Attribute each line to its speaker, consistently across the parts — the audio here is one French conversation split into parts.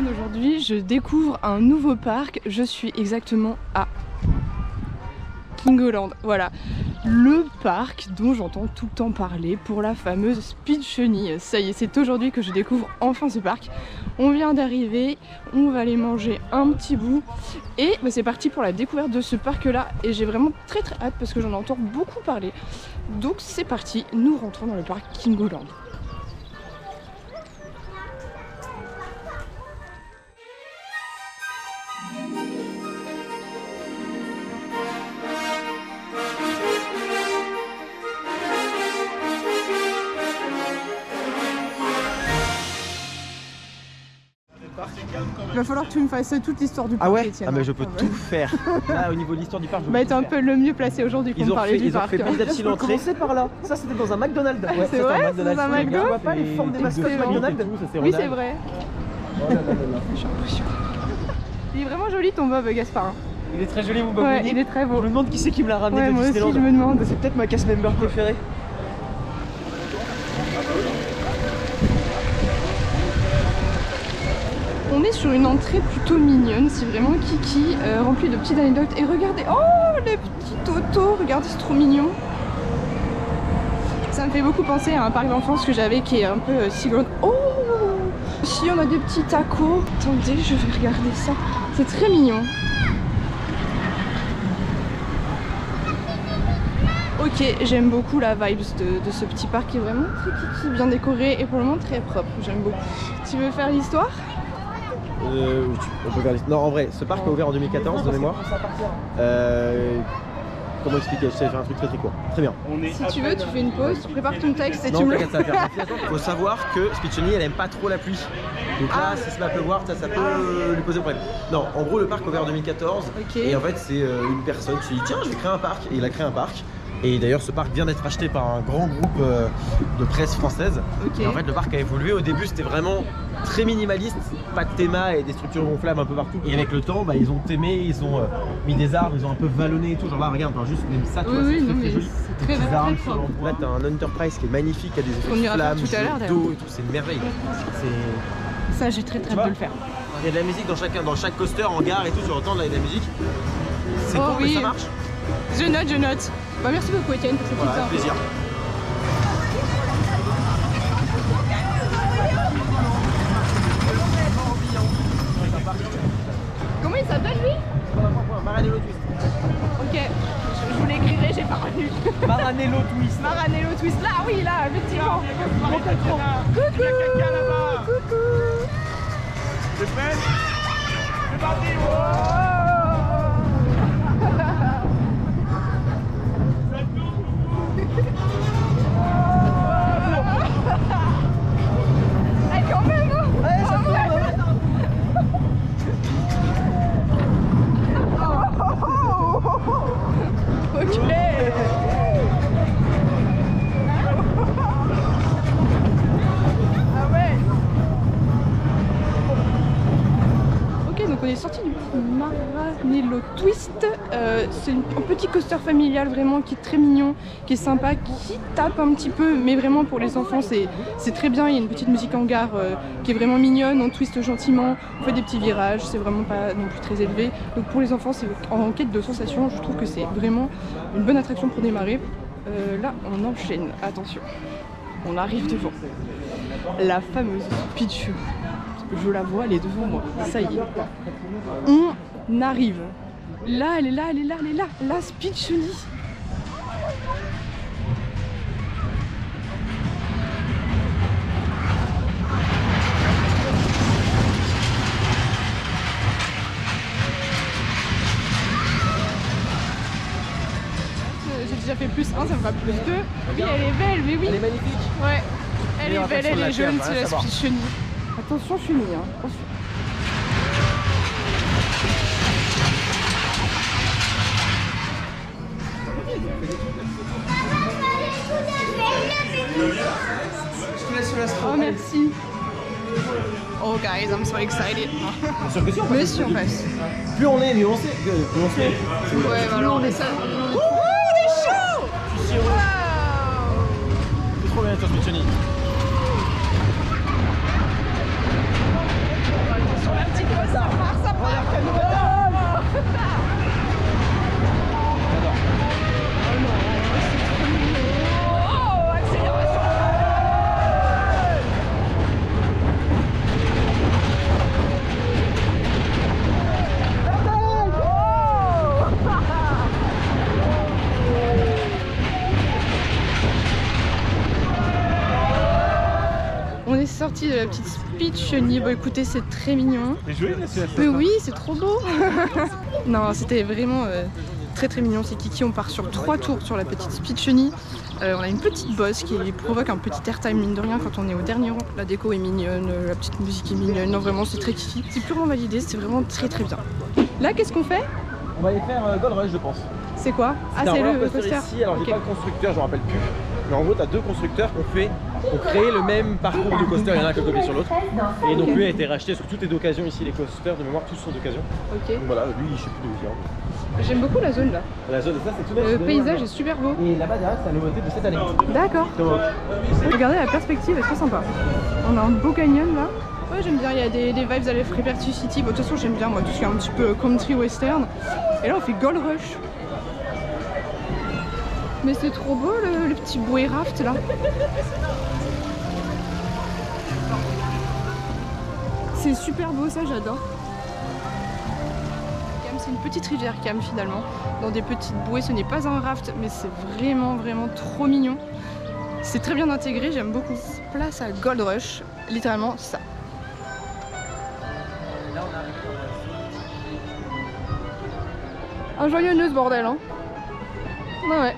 Speaker 1: Aujourd'hui, je découvre un nouveau parc. Je suis exactement à Kingoland. Voilà, le parc dont j'entends tout le temps parler pour la fameuse Speed Chenille. Ça y est, c'est aujourd'hui que je découvre enfin ce parc. On vient d'arriver, on va aller manger un petit bout et bah, c'est parti pour la découverte de ce parc là. Et j'ai vraiment très hâte parce que j'en entends beaucoup parler. Donc c'est parti, nous rentrons dans le parc Kingoland. Il va falloir que tu me fasses toute l'histoire du parc.
Speaker 2: Ah ouais?
Speaker 1: Étienne.
Speaker 2: Ah mais je peux tout faire. Là au niveau de l'histoire du parc, je peux
Speaker 1: T'es un peu le mieux placé aujourd'hui pour me parler du parc.
Speaker 2: Ils ont fait petit à petit l'entrée.
Speaker 3: Commencer par là. Ça c'était dans un McDonald's.
Speaker 2: Ouais,
Speaker 1: c'est vrai, c'est dans un McDo.
Speaker 3: Tu vois pas les formes des mascottes McDonald's?
Speaker 1: Oui, c'est vrai.
Speaker 3: Oh là là là là.
Speaker 1: Je suis impressionnée. Il est vraiment joli ton Bob, Gaspard.
Speaker 3: Il est très joli mon Bob.
Speaker 1: Ouais, il est très
Speaker 3: Je
Speaker 1: beau.
Speaker 3: me demande qui c'est qui me l'a ramené
Speaker 1: Ouais,
Speaker 3: de
Speaker 1: moi aussi,
Speaker 3: Disneyland.
Speaker 1: je me demande.
Speaker 3: C'est peut-être ma cast member préférée.
Speaker 1: On est sur une entrée plutôt mignonne, c'est vraiment kiki, remplie de petites anecdotes. Et regardez, oh les petits totos, regardez, c'est trop mignon. Ça me fait beaucoup penser à un parc d'enfance que j'avais qui est un peu siglon. Oh, si on a des petits tacos. Attendez, je vais regarder ça. C'est très mignon. Ok, j'aime beaucoup la vibes de ce petit parc qui est vraiment très kiki, bien décoré et pour le moment très propre. J'aime beaucoup. Tu veux faire l'histoire?
Speaker 2: On peut faire non, en vrai, ce parc a ouvert en 2014 de mémoire. Comment expliquer? Je sais faire un truc très court. Très bien.
Speaker 1: Si tu veux, tu fais une pause, tu prépares ton texte et
Speaker 2: Non,
Speaker 1: tu me le...
Speaker 2: t'inquiète, ça va faire. Faut savoir que Speed Chenille, elle aime pas trop la pluie. Donc là, si ça va pleuvoir, ça peut lui poser problème. Non, en gros, le parc a ouvert en 2014.
Speaker 1: Ok.
Speaker 2: Et en fait, c'est une personne qui dit tiens, je vais créer un parc. Et il a créé un parc. Et d'ailleurs, ce parc vient d'être acheté par un grand groupe de presse française.
Speaker 1: Okay.
Speaker 2: Et en fait, le parc a évolué. Au début, c'était vraiment très minimaliste, pas de théma et des structures gonflables un peu partout. Et avec le temps, bah, ils ont aimé, ils ont mis des arbres, ils ont un peu vallonné et tout. Genre là, regarde, enfin, juste même ça, tu vois, c'est très joli.
Speaker 1: C'est très
Speaker 2: Des arbres,
Speaker 1: fort.
Speaker 2: là, t'as un Enterprise qui est magnifique, qui a des
Speaker 1: On
Speaker 2: effets
Speaker 1: ira
Speaker 2: de
Speaker 1: faire
Speaker 2: flammes,
Speaker 1: tout à l'heure,
Speaker 2: d'eau et tout. C'est une merveille.
Speaker 1: Ça, j'ai très hâte de le faire.
Speaker 2: Il y a de la musique dans chaque coaster, en gare et tout. Tu entends de la musique. C'est
Speaker 1: Oh,
Speaker 2: con, mais ça marche.
Speaker 1: Je note. Bah, merci beaucoup, Étienne, pour cette
Speaker 2: Voilà,
Speaker 1: petite
Speaker 2: plaisir.
Speaker 1: Comment il s'appelle lui?
Speaker 2: Maranello Twist.
Speaker 1: Ok, je vous l'écrirai, j'ai pas retenu.
Speaker 3: Maranello Twist.
Speaker 1: Maranello Twist, là, oui, là, effectivement. Coucou. Coucou.
Speaker 3: C'est prêt? C'est parti.
Speaker 1: Eh, quand même, hein.
Speaker 3: Ouais, ça tourne.
Speaker 1: Ok. Ah ouais. Ok, donc on est sorti du Maranello Twist. C'est un petit coaster familial vraiment qui est très mignon, qui est sympa, qui tape un petit peu, mais vraiment pour les enfants c'est très bien. Il y a une petite musique en gare qui est vraiment mignonne, on twiste gentiment, on fait des petits virages, c'est vraiment pas non plus très élevé. Donc pour les enfants, c'est en quête de sensations, je trouve que c'est vraiment une bonne attraction pour démarrer. Là, on enchaîne, attention, on arrive devant la fameuse Speed Chenille. Je la vois, elle est devant moi, ça y est. On arrive. Là, elle est là, la Speed Chenille. J'ai déjà fait plus 1, ça me fera plus 2. Oui, elle est belle, mais oui.
Speaker 2: Elle est magnifique.
Speaker 1: Ouais, elle
Speaker 2: Meilleure
Speaker 1: est belle,
Speaker 2: attraction de
Speaker 1: elle
Speaker 2: la
Speaker 1: est
Speaker 2: Terre,
Speaker 1: jaune,
Speaker 2: faut
Speaker 1: c'est
Speaker 2: rien
Speaker 1: la
Speaker 2: savoir.
Speaker 1: Speed Chenille. Attention chenille, hein. Attention.
Speaker 3: Je te laisse sur la
Speaker 1: Oh merci. Oh guys, I'm so excited.
Speaker 2: Bien sûr que si, on passe.
Speaker 1: Mais si on passe.
Speaker 2: Plus on est, mieux on sait. Plus on sait.
Speaker 1: Ouais, voilà, on est ça. Ouh, on est chaud.
Speaker 2: Je suis heureux.
Speaker 1: Wow.
Speaker 2: C'est trop bien sur Speed Chenille.
Speaker 1: sorti de la petite Speech Niveau. Écoutez, c'est très mignon.
Speaker 2: Mais joué là-dessus.
Speaker 1: Mais oui, c'est trop beau. Non, c'était vraiment très très mignon. C'est Kiki, on part sur 3 tours sur la petite Speecheny. On a une petite bosse qui provoque un petit airtime mine de rien quand on est au dernier rang. La déco est mignonne, la petite musique est mignonne. Non, vraiment, c'est très Kiki. C'est purement validé, c'est vraiment très très bien. Là, qu'est-ce qu'on fait?
Speaker 2: On va aller faire Gold Rush, je pense.
Speaker 1: C'est quoi? Ah, c'est le coaster
Speaker 2: ici. Alors,
Speaker 1: Ok.
Speaker 2: j'ai pas le constructeur, je me rappelle plus. Mais en gros, t'as 2 constructeurs qui ont créé le même parcours de coaster. Il y en a un qui a copié sur l'autre. Et donc,
Speaker 1: Ok.
Speaker 2: lui a été racheté. Sur tout est d'occasion ici, les coasters de mémoire, tous sont d'occasion.
Speaker 1: Ok.
Speaker 2: Donc voilà, lui, je sais plus d'où il vient.
Speaker 1: J'aime beaucoup la zone là.
Speaker 2: La zone, ça, c'est tout neuf.
Speaker 1: Le
Speaker 2: c'est
Speaker 1: paysage
Speaker 2: neuf.
Speaker 1: est super beau.
Speaker 2: Et là-bas, derrière, c'est la nouveauté de cette année.
Speaker 1: D'accord.
Speaker 2: Donc,
Speaker 1: Regardez, la perspective est trop sympa. On a un beau canyon là. Ouais, j'aime bien, il y a des vibes à la Freeperty City. Bon, de toute façon, j'aime bien moi tout ce qui est un petit peu country western. Et là, on fait Gold Rush. Mais c'est trop beau le petit buoy raft là. C'est super beau, ça j'adore. C'est une petite rivière Cam finalement, dans des petites bouées. Ce n'est pas un raft, mais c'est vraiment vraiment trop mignon. C'est très bien intégré, j'aime beaucoup. Place à Gold Rush, littéralement ça. Un joyeux nœud ce bordel, hein. Ouais.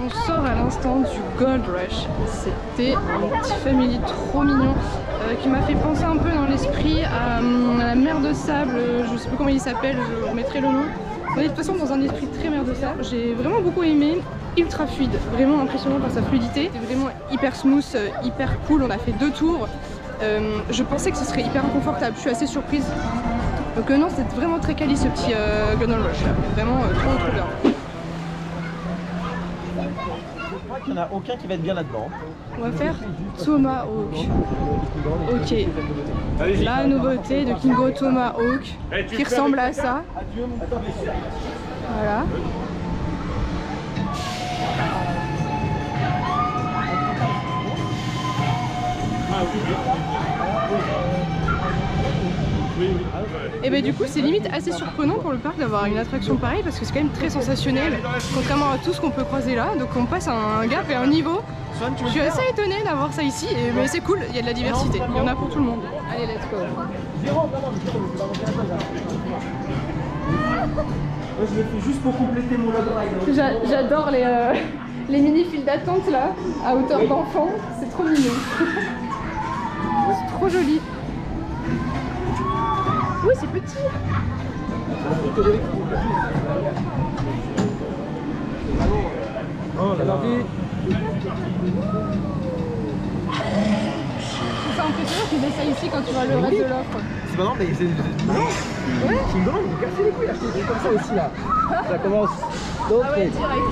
Speaker 1: On sort à l'instant du Gold Rush. C'était un petit family trop mignon qui m'a fait penser un peu dans l'esprit à la mer de sable. Je sais plus comment il s'appelle, je remettrai le nom. On est de toute façon dans un esprit très mer de sable. J'ai vraiment beaucoup aimé. Ultra fluide, vraiment impressionnant par sa fluidité. C'était vraiment hyper smooth, hyper cool. On a fait 2 tours. Je pensais que ce serait hyper inconfortable. Je suis assez surprise. Donc non, c'est vraiment très quali ce petit Gold Rush là. Vraiment trop bien.
Speaker 2: je crois qu'il n'y en a aucun qui va être bien là-dedans.
Speaker 1: On va faire Tomahawk. Ok. La nouveauté de Kingo Tomahawk qui ressemble à ça. Voilà. Et bah du coup c'est limite assez surprenant pour le parc d'avoir une attraction pareille parce que c'est quand même très sensationnel contrairement à tout ce qu'on peut croiser là, donc on passe à un gap et un niveau. Je suis assez étonnée d'avoir ça ici, mais c'est cool, il y a de la diversité, il y en a pour tout le monde. Allez, let's go.
Speaker 3: Je l'ai fait juste pour compléter mon log.
Speaker 1: J'adore les mini files d'attente là, à hauteur d'enfant, c'est trop mignon. C'est trop joli. Oui, c'est petit.
Speaker 2: Oh là là.
Speaker 1: C'est impressionnant qu'ils aient ça ici quand tu vois le reste de l'offre.
Speaker 2: C'est pas non, mais c'est. Non.
Speaker 1: Ouais.
Speaker 2: Kingo, ils m'ont cassé les couilles, acheter des trucs comme ça aussi là. Ça commence. Donc,
Speaker 1: Ah ouais, direct.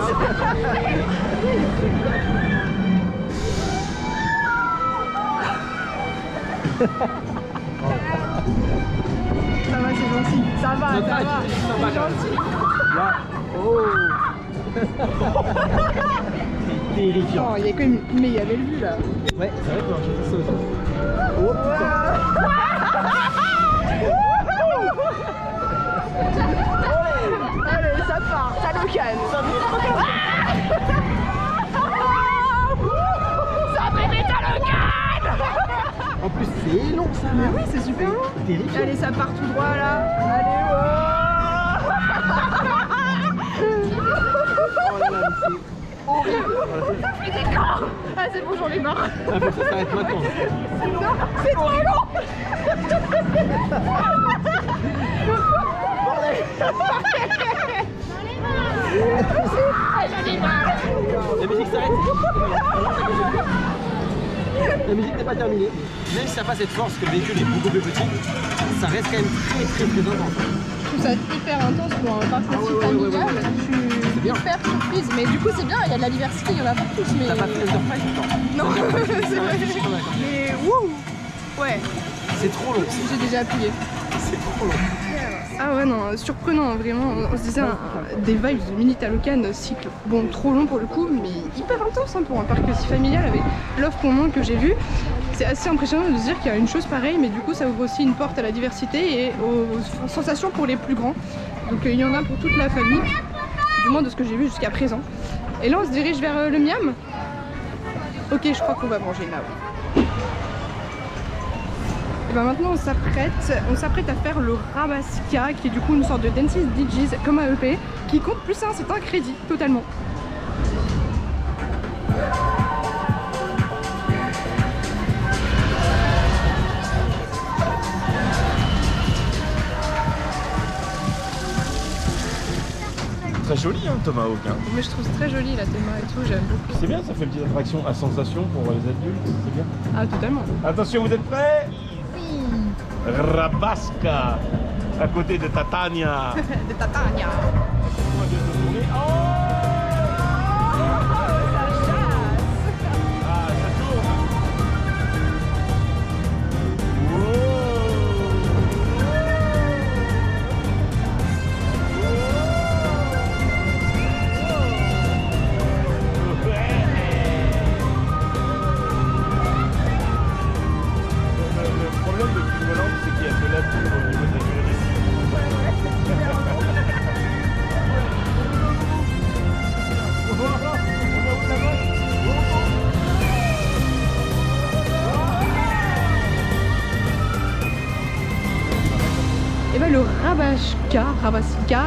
Speaker 1: Ça va, c'est gentil. Ça va, ça va. C'est gentil.
Speaker 2: là. Oh. C'est terrifiant.
Speaker 1: Oh, il y a quand même une méga belle vue là.
Speaker 2: Ouais, c'est vrai qu'on a acheté ça aussi. Oh putain.
Speaker 1: Allez, ça part, ça le calme. Ça fait péter le calme.
Speaker 2: En plus, c'est long ça.
Speaker 1: Mais oui, c'est super long.
Speaker 2: Terrifiant.
Speaker 1: Allez, ça part tout droit là. Allez,
Speaker 2: Oh là là, mais c'est horrible.
Speaker 1: Ah, c'est bon, j'en ai marre.
Speaker 2: Ah, faut que ça s'arrête maintenant.
Speaker 1: Non, c'est trop long.
Speaker 2: Bordel. pas terminé. Même si ça n'a pas cette force que le véhicule est beaucoup plus petit, ça reste quand même très intense.
Speaker 1: Je trouve ça hyper intense pour un parc aussi familial. Je suis hyper surprise. Mais du coup, c'est bien, il y a de la diversité, il y en a pas tous. Mais...
Speaker 2: T'as pas fait Enterprise tout le temps.
Speaker 1: Non, c'est vrai. Mais wouh! Ouais.
Speaker 2: C'est trop long.
Speaker 1: J'ai déjà appuyé.
Speaker 2: C'est trop long.
Speaker 1: Ah ouais, non, surprenant, vraiment. On se disait des vibes de Mini Talocan, cycle. Bon, trop long pour le coup, mais hyper intense hein, pour un parc aussi familial avec l'offre au moins que j'ai vue. C'est assez impressionnant de se dire qu'il y a une chose pareille, mais du coup, ça ouvre aussi une porte à la diversité et aux sensations pour les plus grands. Donc, il y en a pour toute la famille, du moins de ce que j'ai vu jusqu'à présent. Et là, on se dirige vers le Miam. Ok, je crois qu'on va manger là. Et ben maintenant on s'apprête à faire le Rabasca qui est du coup une sorte de Dancing DJs comme AEP qui compte plus 1, c'est un crédit totalement.
Speaker 4: Très joli hein, Tomahawk hein.
Speaker 1: Mais je trouve très joli la théma et tout, j'aime beaucoup.
Speaker 4: C'est bien, ça fait une petite attraction à sensation pour les adultes, c'est bien.
Speaker 1: Ah totalement.
Speaker 4: Attention, vous êtes prêts? Oui. Rabasca, à côté de Tatania.
Speaker 1: De Tatania. Et ben le Rabasca,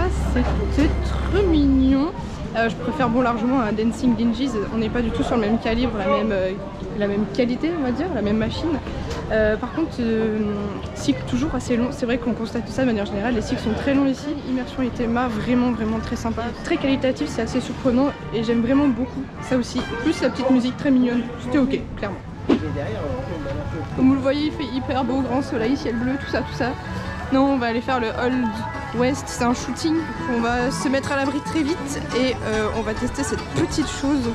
Speaker 1: c'était très mignon. Je préfère bon largement un Dancing Dingies, on n'est pas du tout sur le même calibre, la même qualité on va dire, la même machine. Par contre, cycle toujours assez long, c'est vrai qu'on constate ça de manière générale, les cycles sont très longs ici, immersion et théma vraiment très sympa, très qualitatif, c'est assez surprenant et j'aime vraiment beaucoup ça aussi, plus la petite musique très mignonne, c'était ok, clairement. Comme vous le voyez, il fait hyper beau, grand soleil, ciel bleu, tout ça. Non, on va aller faire le Old West, c'est un shooting. On va se mettre à l'abri très vite et on va tester cette petite chose.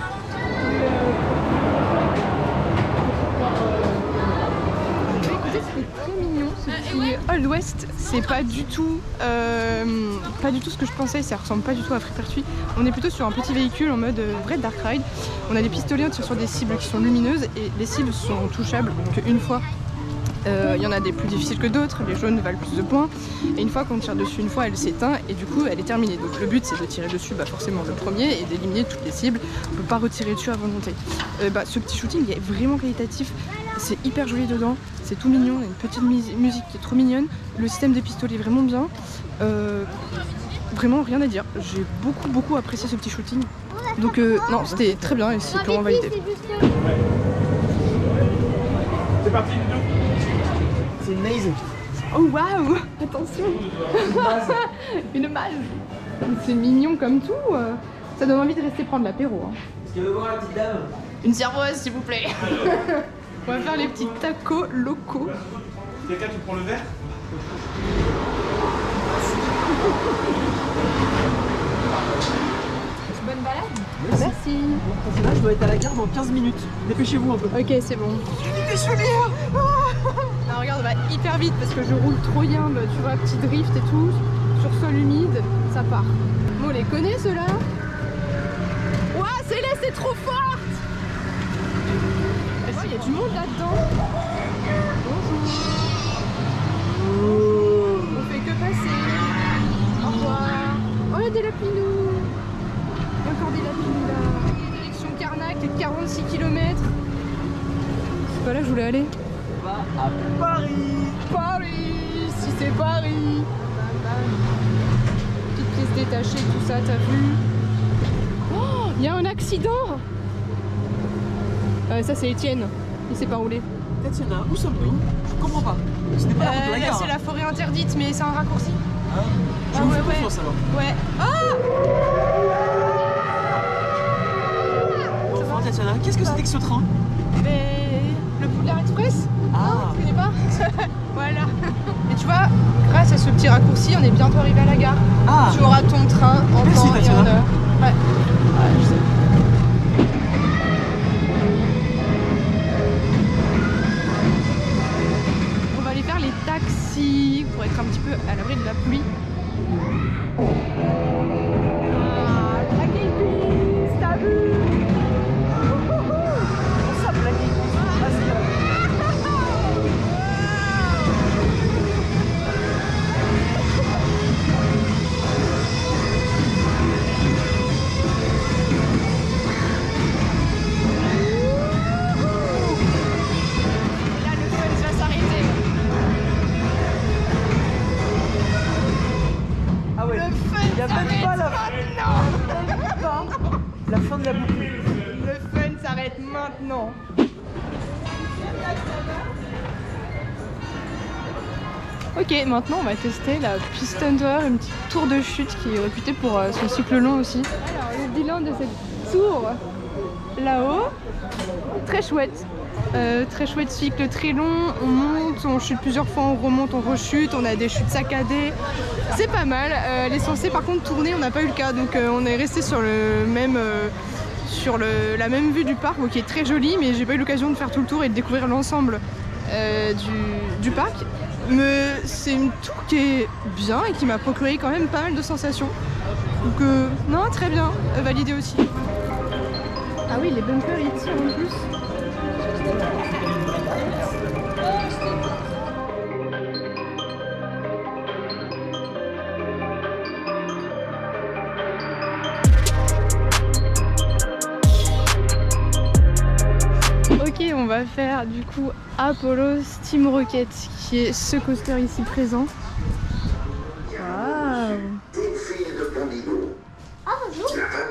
Speaker 1: Écoutez, c'est très mignon ce petit Old West. C'est pas du tout ce que je pensais, ça ressemble pas du tout à Free Pertuis. On est plutôt sur un petit véhicule en mode vrai Dark Ride. On a des pistolets, on tire sur des cibles qui sont lumineuses et les cibles sont touchables qu'une fois. Il y en a des plus difficiles que d'autres, les jaunes valent plus de points et une fois qu'on tire dessus une fois elle s'éteint et du coup elle est terminée. Donc le but c'est de tirer dessus forcément le premier et d'éliminer toutes les cibles, on peut pas retirer dessus à volonté. Ce petit shooting il est vraiment qualitatif, c'est hyper joli dedans, c'est tout mignon, il y a une petite musique qui est trop mignonne, le système des pistolets est vraiment bien, vraiment rien à dire, j'ai beaucoup apprécié ce petit shooting. Donc non c'était très bien et c'est clairement validé.
Speaker 4: C'est parti Ludo.
Speaker 2: C'est une maze.
Speaker 1: Oh waouh! Attention! Une mage! C'est mignon comme tout, ça donne envie de rester prendre l'apéro. Hein.
Speaker 2: Est-ce qu'elle veut voir la petite dame?
Speaker 1: Une cervoise s'il vous plaît! On va faire les petits tacos locaux.
Speaker 4: Quelqu'un tu prends le verre?
Speaker 1: Bonne balade? Merci!
Speaker 2: Là, je dois être à la gare dans 15 minutes. Dépêchez-vous un peu.
Speaker 1: Ok, c'est bon. Des chaudières! Là, regarde, on va hyper vite parce que je roule trop bien, tu vois, petit drift et tout. Sur sol humide, ça part. Bon, on les connaît ceux-là? Ouah, Céleste, c'est trop forte! Il y a du monde là-dedans. Bonjour. On fait que passer. Au revoir. Oh, il y a des lapinous. Il y a encore des lapinous là. Direction Carnac, 46 km. C'est pas là que je voulais aller.
Speaker 2: On va à Paris.
Speaker 1: Paris, si c'est Paris. Petite pièce détachée, tout ça, t'as vu? Oh, il y a un accident. Ça c'est Étienne, il s'est pas roulé.
Speaker 2: Tatiana, où sommes-nous? Je comprends pas. Ce n'est pas la route de la gare.
Speaker 1: C'est la forêt interdite, mais c'est un raccourci.
Speaker 2: Hein? Je vous fais confiance alors.
Speaker 1: Ouais. Ah!
Speaker 2: Enfin Tatiana, qu'est-ce que c'était que ce train?
Speaker 1: Mais Roubler Express.
Speaker 2: Ah.
Speaker 1: Tu connais pas? Voilà. Et tu vois, grâce à ce petit raccourci, on est bientôt arrivé à la gare.
Speaker 2: Ah.
Speaker 1: Tu auras ton train en
Speaker 2: Merci,
Speaker 1: temps et
Speaker 2: Tatiana.
Speaker 1: en heure. Ouais. Ouais, je sais. On va aller faire les taxis pour être un petit peu à l'abri de la pluie. Ah, Black Eyed Peas, t'as vu?
Speaker 3: Ça, Black Eyed Peas. Ah, c'est là.
Speaker 1: Là, le fun va s'arrêter.
Speaker 3: Ah ouais.
Speaker 1: Le fun
Speaker 3: Il y a même
Speaker 1: s'arrête
Speaker 3: pas la
Speaker 1: maintenant.
Speaker 3: La fin de la boucle.
Speaker 1: Le fun s'arrête maintenant. Ok, maintenant on va tester la piste Thunder, une petite tour de chute qui est réputée pour son cycle long aussi. Alors le bilan de cette tour là-haut, très chouette. Très chouette cycle, très long, on monte, on chute plusieurs fois, on remonte, on rechute, on a des chutes saccadées, c'est pas mal. Elle est censée par contre tourner, on n'a pas eu le cas, donc on est resté sur le même, la même vue du parc, qui est très jolie, mais j'ai pas eu l'occasion de faire tout le tour et de découvrir l'ensemble du parc. Mais c'est une tour qui est bien et qui m'a procuré quand même pas mal de sensations. Donc non, très bien, validé aussi. Ah oui, les bumpers ils tirent en plus. Ok, on va faire du coup Apollo Steam Rocket, qui est ce coaster ici présent. Waouh!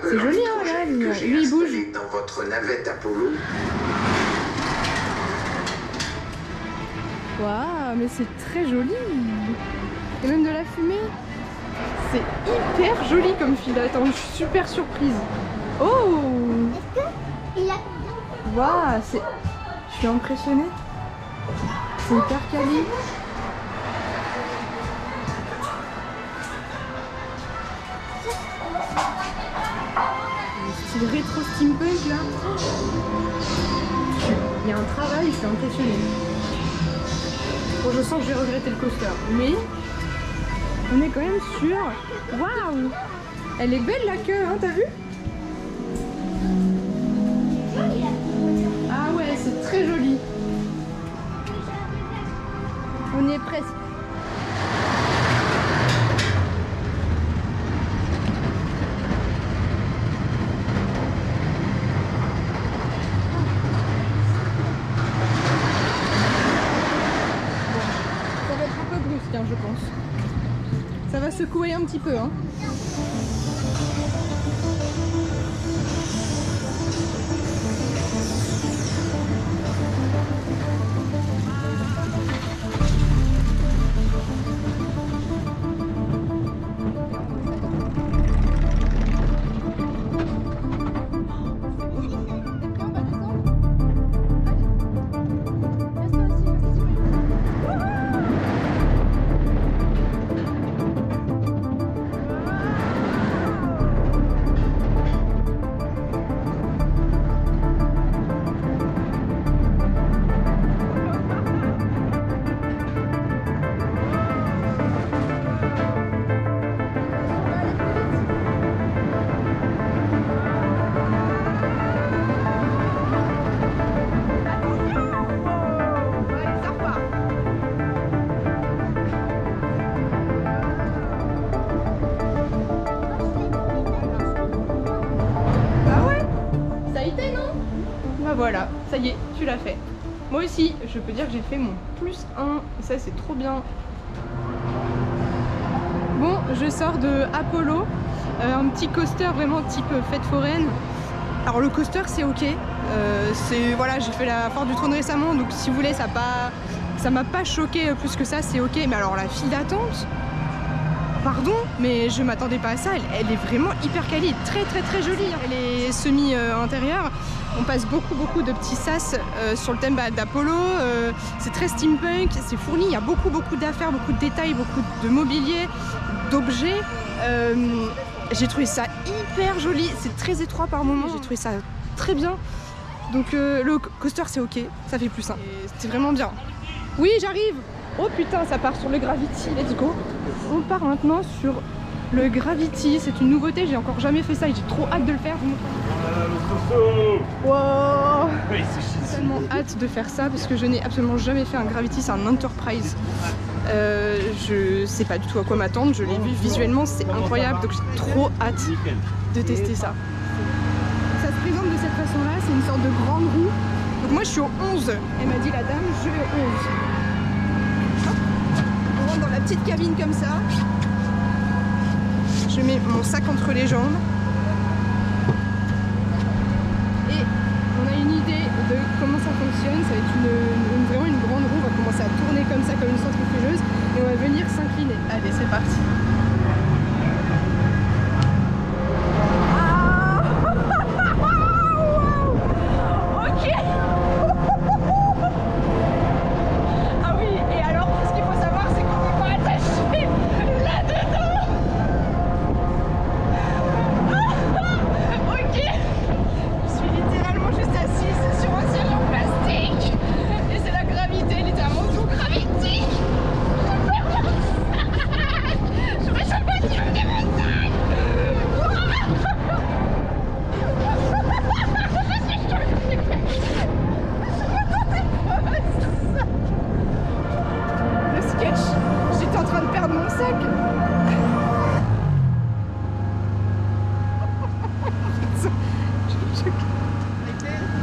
Speaker 1: C'est joli, hein, là, lui il bouge.
Speaker 5: Dans votre navette Apollo.
Speaker 1: Waouh, mais c'est très joli! Et même de la fumée. C'est hyper joli comme fil. Attends, je suis super surprise. Oh! Waouh, c'est... Je suis impressionnée. C'est hyper quali. Le style rétro steampunk là. Il y a un travail, je suis impressionnée. Bon, je sens que je vais regretter le coaster, mais on est quand même sûr. Waouh! Elle est belle la queue, hein, t'as vu? Ah ouais, c'est très joli. On y est presque. Ça va être un peu brusque, hein, je pense. Ça va secouer un petit peu, hein. Voilà, ça y est, tu l'as fait. Moi aussi, je peux dire que j'ai fait mon +1, et ça c'est trop bien. Bon, je sors de Apollo, un petit coaster vraiment type fête foraine. Alors le coaster c'est ok, voilà, j'ai fait la Foire du Trône récemment, donc si vous voulez ça m'a pas choqué plus que ça, c'est ok. Mais alors la file d'attente, pardon, mais je m'attendais pas à ça, elle est vraiment hyper quali, très très très jolie. Elle est semi-intérieure. on passe beaucoup de petits sas sur le thème d'Apollo. C'est très steampunk, c'est fourni, il y a beaucoup d'affaires, beaucoup de détails, beaucoup de mobilier, d'objets. J'ai trouvé ça hyper joli, c'est très étroit par moments, j'ai trouvé ça très bien. Donc le coaster c'est ok, ça fait plus 1. C'était vraiment bien. Oui, j'arrive. Oh putain, ça part sur le Gravity, let's go. On part maintenant sur le Gravity, c'est une nouveauté, j'ai encore jamais fait ça et j'ai trop hâte de le faire. Wow. J'ai tellement hâte de faire ça parce que je n'ai absolument jamais fait un Gravity, c'est un Enterprise. Je sais pas du tout à quoi m'attendre, je l'ai vu visuellement, c'est incroyable, donc j'ai trop hâte de tester ça. Ça se présente de cette façon-là, c'est une sorte de grande roue. Donc moi je suis au 11, elle m'a dit la dame, je vais au 11. Hop. On rentre dans la petite cabine comme ça. Je mets mon sac entre les jambes. Et on a une idée de comment ça fonctionne. Ça va être vraiment une grande roue. On va commencer à tourner comme ça, comme une centrifugeuse. Et on va venir s'incliner. Allez, c'est parti.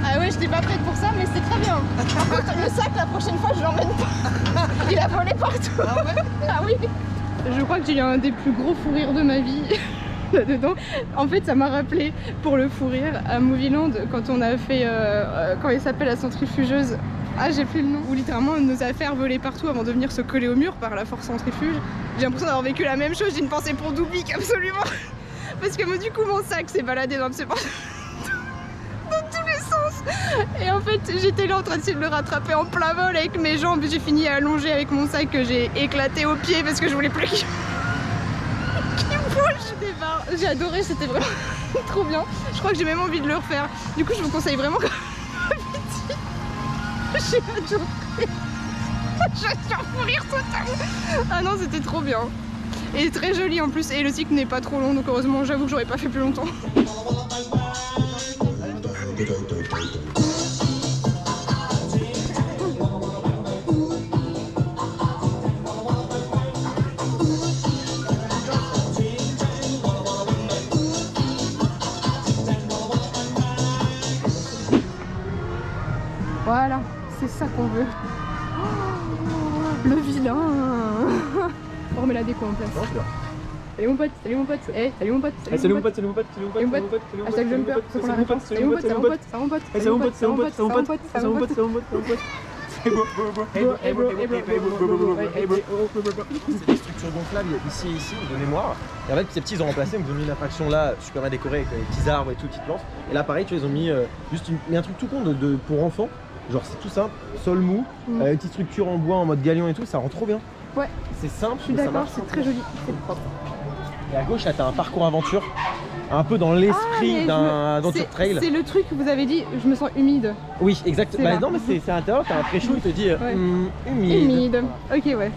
Speaker 1: Ah ouais, j'étais pas prête pour ça, mais c'était très bien. Par contre, le sac, la prochaine fois, je l'emmène pas. Il a volé partout. Ah ouais? Ah oui. Je crois que j'ai eu un des plus gros fous rires de ma vie là-dedans. En fait, ça m'a rappelé pour le fou rire à Movieland quand on a fait, quand il s'appelle la centrifugeuse. Ah, j'ai plus le nom. Où littéralement nos affaires volaient partout avant de venir se coller au mur par la force centrifuge. J'ai l'impression d'avoir vécu la même chose. J'ai une pensée pour Dubik, absolument. Parce que moi, du coup, mon sac s'est baladé dans tous les sens. Et en fait, j'étais là en train d'essayer de le rattraper en plein vol avec mes jambes. J'ai fini allongée avec mon sac que j'ai éclaté au pied parce que je voulais plus qu'il bouge. J'ai adoré, c'était vraiment trop bien. Je crois que j'ai même envie de le refaire. Du coup, je vous conseille vraiment. J'ai adoré. Je suis en fou rire total. Ah non, c'était trop bien. Et très joli en plus. Et le cycle n'est pas trop long, donc heureusement, j'avoue que j'aurais pas fait plus longtemps. Voilà, c'est ça qu'on veut. Oh, le vilain. On remet la déco en place. Salut mon pote, salut mon pote, salut mon pote,
Speaker 4: salut mon pote, salut mon pote, salut mon pote, salut mon pote,
Speaker 1: hashtag jumper, faut qu'on la réponse. Salut mon pote, salut mon pote, salut mon pote, salut mon pote, salut mon pote, salut mon pote, salut mon pote, salut mon pote, salut mon pote.
Speaker 2: C'est des structures gonflables ici et ici, de mémoire. Et en fait, petit à petit, ils ont remplacé, donc ils ont mis une attraction là, super bien décorée avec les petits arbres et tout, petites plantes. Et là, pareil, tu vois, ils ont mis juste un truc tout con pour enfants. Genre, c'est tout simple, sol mou, une petite structure en bois en mode galion et tout, ça rend trop bien.
Speaker 1: Ouais,
Speaker 2: c'est simple,
Speaker 1: je suis d'accord, c'est très joli, c'est propre.
Speaker 2: Et à gauche, là, t'as un parcours aventure, un peu dans l'esprit d'un aventure trail.
Speaker 1: C'est le truc que vous avez dit, je me sens humide.
Speaker 2: Oui, exactement. Bah non, mais c'est à l'intérieur, t'as un pré-chaud, il te dit humide.
Speaker 1: Humide. Ok, ouais,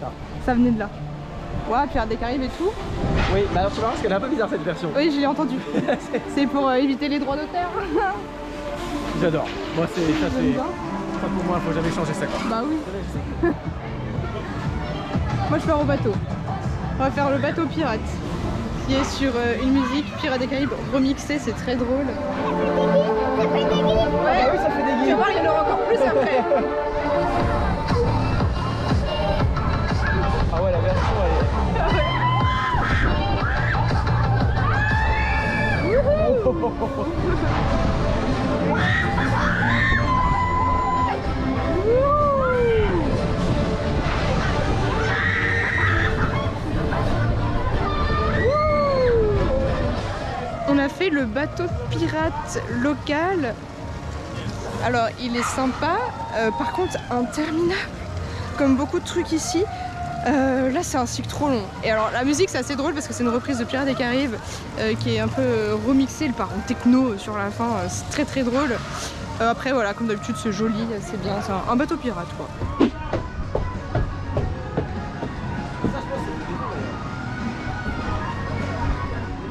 Speaker 1: ça venait de là. Ouais, Pirates des Caraïbes et tout.
Speaker 2: Oui, bah alors tu vas voir parce qu'elle est un peu bizarre cette version.
Speaker 1: Oui, je l'ai entendu. C'est pour éviter les droits d'auteur.
Speaker 2: J'adore. Moi, ça pour moi, faut jamais changer ça quoi.
Speaker 1: Bah oui. Moi, je pars au bateau. On va faire le bateau pirate, qui est sur une musique Pirates des Caraïbes remixée, c'est très drôle. Ouais, oui, ça fait des guillemets. Tu vas voir, il y en aura encore plus après.
Speaker 2: Ah ouais, la version
Speaker 1: On a fait le bateau pirate local Alors il est sympa, par contre interminable, comme beaucoup de trucs ici. Là c'est un cycle trop long. Et alors la musique c'est assez drôle parce que c'est une reprise de Pirates des Caraïbes qui est un peu remixée, le part en techno sur la fin, c'est très très drôle. Après voilà, comme d'habitude c'est joli, c'est bien, c'est un bateau pirate quoi.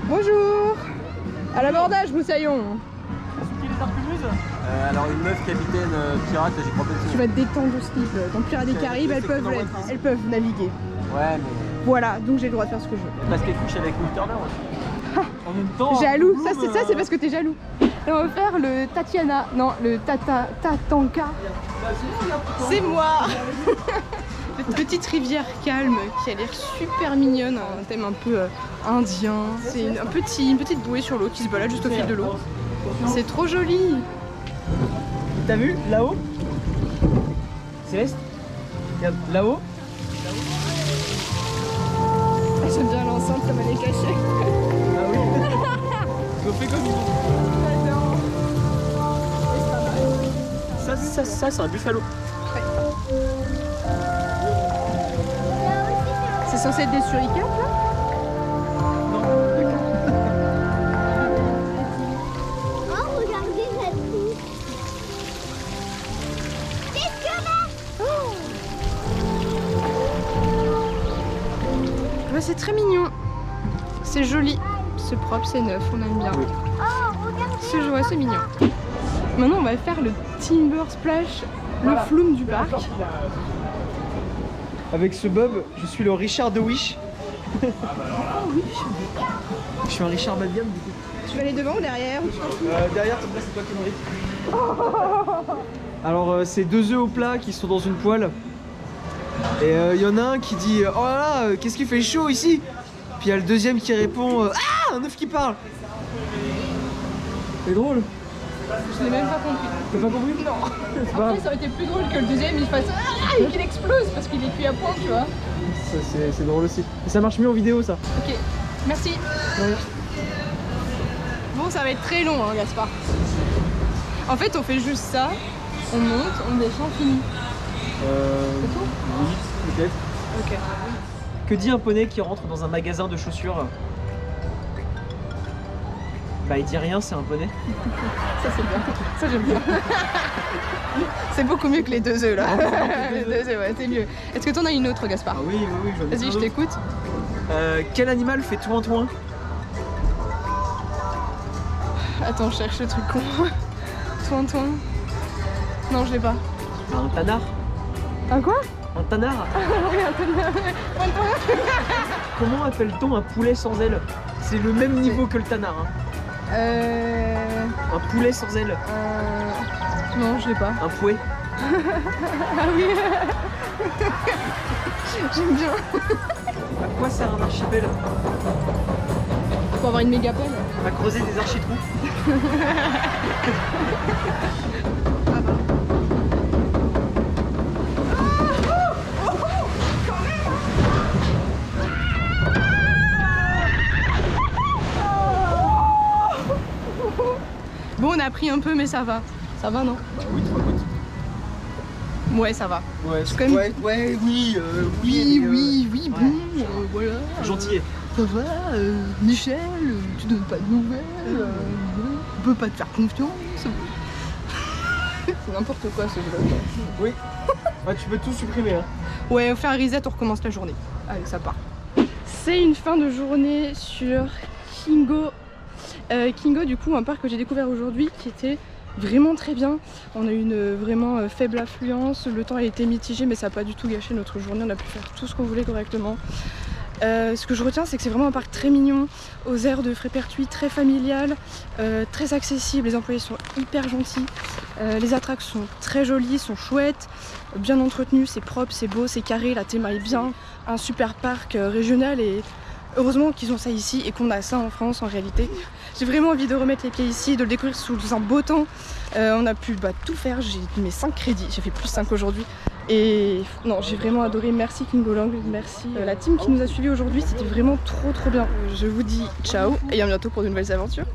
Speaker 1: Bonjour. À l'abordage Moussaillon.
Speaker 2: Alors une meuf capitaine pirate, j'y crois pas du tout.
Speaker 1: Tu vas te détendre au slip. Dans Pirates des Caraïbes, elles peuvent naviguer.
Speaker 2: Ouais, mais.
Speaker 1: Voilà, donc j'ai le droit de faire ce que je veux.
Speaker 2: Parce qu'elle couche avec Will Turner aussi. En même temps.
Speaker 1: Jaloux, ça c'est parce que t'es jaloux. Et on va faire le Tatiana, non, le Tatanka. C'est moi. Cette petite rivière calme qui a l'air super mignonne, un thème un peu indien. C'est une petite bouée sur l'eau qui se balade juste au fil de l'eau. C'est trop joli.
Speaker 3: T'as vu là-haut? Céleste? Regarde là-haut.
Speaker 1: J'aime bien l'enceinte comme elle est cachée.
Speaker 3: Ah oui. On fait comme ça c'est un buffalo.
Speaker 1: C'est censé être des suricates là?
Speaker 3: Non.
Speaker 6: Oh, regardez cette pousse. Des squelettes.
Speaker 1: Ouais, c'est très mignon. C'est joli. C'est propre, c'est neuf, on aime bien.
Speaker 6: Oh, regardez.
Speaker 1: Ouais, c'est mignon. Maintenant, on va faire le Timber Splash, le flume du parc.
Speaker 3: Avec ce bob, je suis le Richard de Wish. Je suis un Richard Badiam du coup.
Speaker 1: Tu vas aller devant ou derrière?
Speaker 3: Derrière, comme ça, c'est toi qui me ris. Alors, c'est 2 œufs au plat qui sont dans une poêle. Et il y en a un qui dit oh là là, qu'est-ce qu'il fait chaud ici? Puis il y a le deuxième qui répond ah, un œuf qui parle. C'est drôle.
Speaker 1: Je l'ai même pas compris.
Speaker 3: T'as pas compris?
Speaker 1: Non. Après, ça aurait été plus drôle que le deuxième il fasse ah et qu'il explose parce qu'il est cuit à point, tu vois.
Speaker 3: Ça, c'est drôle aussi. Et ça marche mieux en vidéo, ça.
Speaker 1: Ok, merci.
Speaker 3: Ouais.
Speaker 1: Bon, ça va être très long, hein, Gaspard. En fait, on fait juste ça, on monte, on descend, fini. C'est tout?
Speaker 3: Oui, peut-être.
Speaker 1: Ok.
Speaker 3: Que dit un poney qui rentre dans un magasin de chaussures? Bah, il dit rien, c'est un poney.
Speaker 1: Ça, c'est bien. Ça, j'aime bien. C'est beaucoup mieux que les 2 œufs là. Les 2 œufs, ouais, c'est mieux. Est-ce que t'en as une autre, Gaspard?
Speaker 3: Ah oui, j'en ai
Speaker 1: Vas-y, je t'écoute.
Speaker 3: Quel animal fait toin-toin?
Speaker 1: Attends, je cherche le truc con. Toin. Non, je l'ai pas.
Speaker 3: Un tanard.
Speaker 1: Un quoi?
Speaker 3: Un tanard.
Speaker 1: Oui, un tanard.
Speaker 3: Comment appelle-t-on un poulet sans ailes? C'est le même niveau que le tanard. Hein. Un poulet sans ailes.
Speaker 1: Non, je l'ai pas.
Speaker 3: Un pouet.
Speaker 1: Ah oui. J'aime bien.
Speaker 3: À quoi sert un archipel?
Speaker 1: Pour avoir une méga pelle.
Speaker 3: À creuser des architrous.
Speaker 1: Bon, on a pris un peu, mais ça va. Ça va, non?
Speaker 2: Oui, 3 gouttes.
Speaker 1: Ouais, ça va.
Speaker 3: Ouais,
Speaker 1: Comme...
Speaker 3: oui,
Speaker 1: oui, bon, voilà.
Speaker 3: Gentil.
Speaker 1: Ça va, Michel, tu donnes pas de nouvelles, on peut pas te faire confiance. C'est n'importe quoi ce vlog.
Speaker 3: Oui. Ah, tu peux tout supprimer. Hein.
Speaker 1: Ouais, on fait un reset, on recommence la journée. Allez, ça part. C'est une fin de journée sur Kingo. Kingo, du coup, un parc que j'ai découvert aujourd'hui qui était vraiment très bien. On a eu une vraiment faible affluence, le temps a été mitigé, mais ça n'a pas du tout gâché notre journée. On a pu faire tout ce qu'on voulait correctement. Ce que je retiens, c'est que c'est vraiment un parc très mignon, aux airs de Frépertuis, très familial, très accessible. Les employés sont hyper gentils, les attractions sont très jolies, sont chouettes, bien entretenues, c'est propre, c'est beau, c'est carré, la thématique est bien. Un super parc régional et heureusement qu'ils ont ça ici et qu'on a ça en France en réalité. J'ai vraiment envie de remettre les pieds ici, de le découvrir sous un beau temps. On a pu tout faire, j'ai mes 5 crédits, j'ai fait plus 5 aujourd'hui. Et non, j'ai vraiment adoré, merci Kingolang, merci la team qui nous a suivis aujourd'hui, c'était vraiment trop bien. Je vous dis ciao et à bientôt pour de nouvelles aventures.